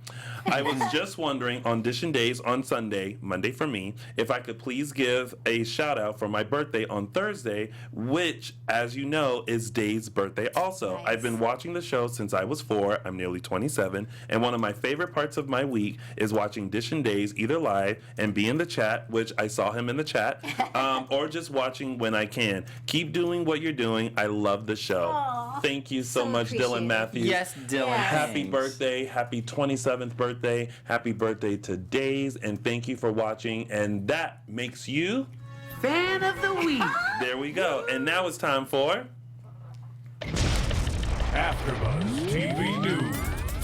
I was just wondering on Dishin Days on Sunday, Monday for me, if I could please give a shout out for my birthday on Thursday, which, as you know, is Day's birthday also. Nice. I've been watching the show since I was 4. I'm nearly 27, and one of my favorite parts of my week is watching Dishin Days either live and be in the chat, which I saw him in the chat, or just watching when I can. Keep doing what you're doing. I love the show." Aw, Thank you so so much, Dylan appreciated. Matthews. Yes, Dylan. Yes. Happy thanks. birthday. Happy 27th birthday. Happy birthday to Days. And thank you for watching. And that makes you... Fan of the week. There we go. And now it's time for... AfterBuzz TV News.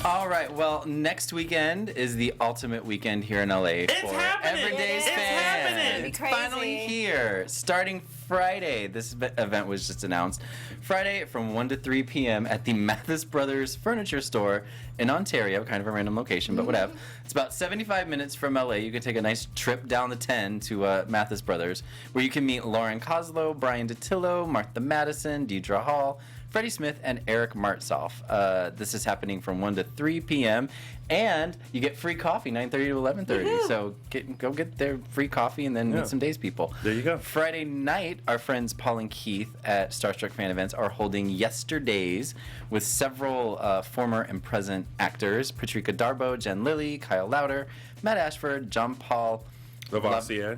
All right, well, next weekend is the ultimate weekend here in LA for happening. Everyday's It is. Fan. happening. It's Crazy. finally here. Starting Friday, this event was just announced. Friday from 1 to 3 p.m. at the Mathis Brothers Furniture Store in Ontario, kind of a random location, but whatever. It's about 75 minutes from LA. You can take a nice trip down the 10 to Mathis Brothers, where you can meet Lauren Koslow, Brian DeTillo, Martha Madison, Deidre Hall, Freddie Smith, and Eric Martzoff. This is happening from 1 to 3 p.m. And you get free coffee, 9:30 to 11:30. So go get their free coffee and then meet some Days people. There you go. Friday night, our friends Paul and Keith at Starstruck Fan Events are holding Yesterdays with several former and present actors: Patrika Darbo, Jen Lilly, Kyle Lauder, Matt Ashford, John Paul Lavoisier,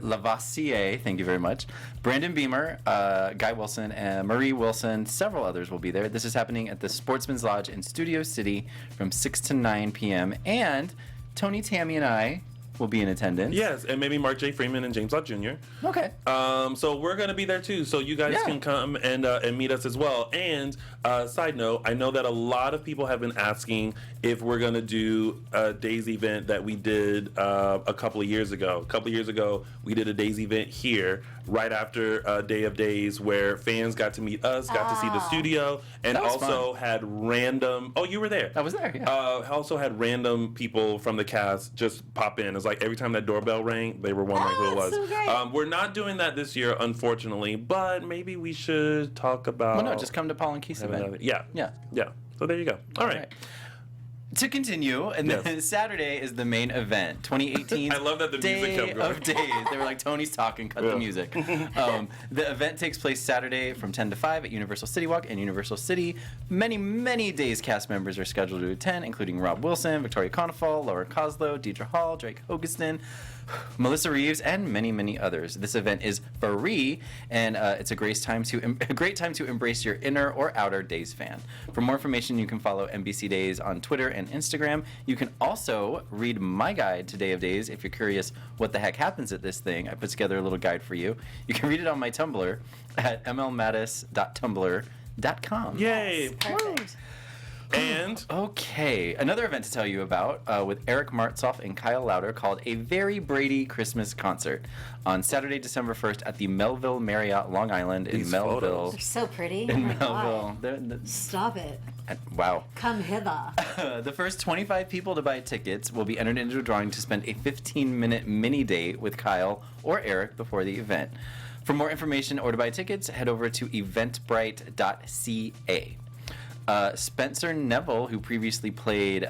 thank you very much. Brandon Beamer, Guy Wilson, and Marie Wilson. Several others will be there. This is happening at the Sportsman's Lodge in Studio City from 6 to 9 p.m. And Tony, Tammy, and I will be in attendance. Yes, and maybe Mark J. Freeman and James Lott Jr. Okay. So we're going to be there too. So you guys Yeah. can come and meet us as well. And side note, I know that a lot of people have been asking if we're going to do a Days event that we did a couple of years ago. A couple of years ago, we did a Days event here right after Day of Days where fans got to meet us, got to see the studio, and That was also had random... Oh, you were there. I was there, yeah. Also had random people from the cast just pop in. It's like every time that doorbell rang, they were wondering who it was. so great. We're not doing that this year, unfortunately, but maybe we should talk about... Well, no, just come to Paul and Keith's event. Yeah. Yeah. Yeah. So there you go. All right. To continue, and then Yes. Saturday is the main event, 2018. I love that the music Day kept going. of Days. They were like, Tony's talking, cut the Yeah. music. The event takes place Saturday from 10 to 5 at Universal City Walk in Universal City. Many, many Days cast members are scheduled to attend, including Rob Wilson, Victoria Konefal, Laura Koslow, Deidre Hall, Drake Hogeston, Melissa Reeves, and many, many others. This event is free, and it's a great time to embrace your inner or outer Days fan. For more information, you can follow NBC Days on Twitter and Instagram. You can also read my guide to Day of Days if you're curious what the heck happens at this thing. I put together a little guide for you. You can read it on my Tumblr at mlmattis.tumblr.com. Yay. Perfect. And Okay, another event to tell you about with Eric Martzoff and Kyle Lauder called A Very Brady Christmas Concert on Saturday, December 1st at the Melville Marriott, Long Island in These Melville. photos. They're so pretty. Oh In my Melville. God. Stop it. Wow. Come hither. The first 25 people to buy tickets will be entered into a drawing to spend a 15-minute mini date with Kyle or Eric before the event. For more information or to buy tickets, head over to eventbrite.ca. Spencer Neville, who previously played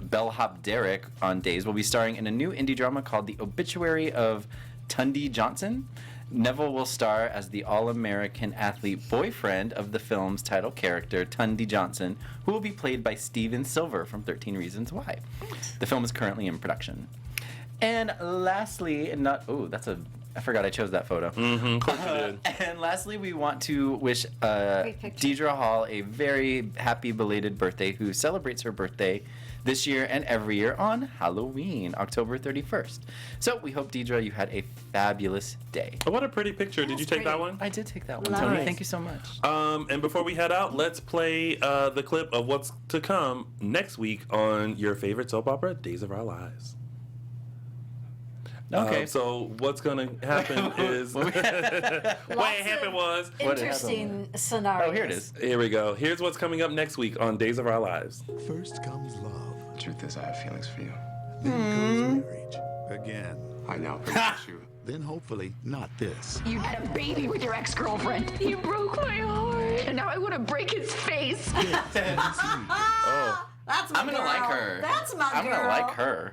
Bellhop Derek on Days, will be starring in a new indie drama called The Obituary of Tundi Johnson. Neville will star as the all-American athlete boyfriend of the film's title character, Tundi Johnson, who will be played by Steven Silver from 13 Reasons Why. The film is currently in production. And lastly, I forgot I chose that photo. of course you did. And lastly, we want to wish Great picture. Deidre Hall a very happy belated birthday, who celebrates her birthday this year and every year on Halloween, October 31st. So we hope, Deidre, you had a fabulous day. Oh, what a pretty picture. Did you take that pretty. one? I did take that one, Love Tony. it. Thank you so much. And before we head out, let's play the clip of what's to come next week on your favorite soap opera, Days of Our Lives. Okay. So what's gonna happen is what happened was Interesting scenario. Oh, here it is. here we go. Here's what's coming up next week on Days of Our Lives. First comes love, The truth is, I have feelings for you. then comes marriage. Again. I know. But you. Then hopefully not this. You had a baby with your ex-girlfriend. You broke my heart. And now I want to break his face. Oh. That's my I'm gonna girl. like her. That's my I'm girl. gonna like her.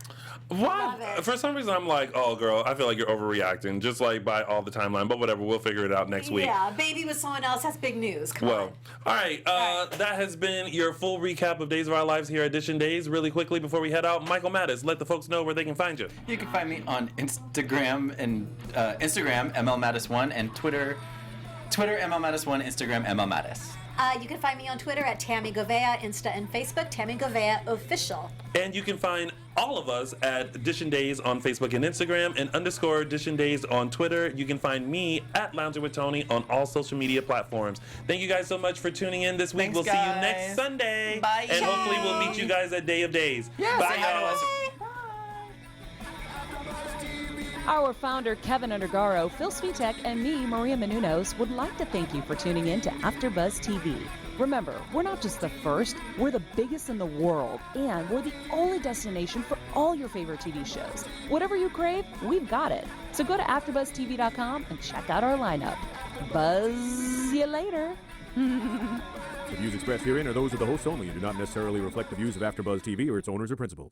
Love Why? it. For some reason, I'm like, oh, girl, I feel like you're overreacting, just like by all the timeline. But whatever, we'll figure it out next week. Yeah, baby with someone else. That's big news. Come Well, on. all right. That has been your full recap of Days of Our Lives here at Dishin Days. Really quickly before we head out, Michael Mattis, let the folks know where they can find you. You can find me on Instagram and Instagram MLMattis1 and Twitter MLMattis1, Instagram MLMattis. You can find me on Twitter at Tammy Govea, Insta and Facebook, Tammy Govea Official. And you can find all of us at Dishin Days on Facebook and Instagram and _ Dishin Days on Twitter. You can find me at Lounger with Tony on all social media platforms. Thank you guys so much for tuning in this week. Thanks, we'll see you guys. next Sunday. Bye. And hopefully we'll meet you guys at Day of Days. Yeah, Bye, say hi to y'all. us. Our founder, Keven Undergaro, Phil Svitek, and me, Maria Menounos, would like to thank you for tuning in to AfterBuzz TV. Remember, we're not just the first, we're the biggest in the world, and we're the only destination for all your favorite TV shows. Whatever you crave, we've got it. So go to AfterBuzzTV.com and check out our lineup. Buzz you later. The views expressed herein are those of the hosts only and do not necessarily reflect the views of AfterBuzz TV or its owners or principals.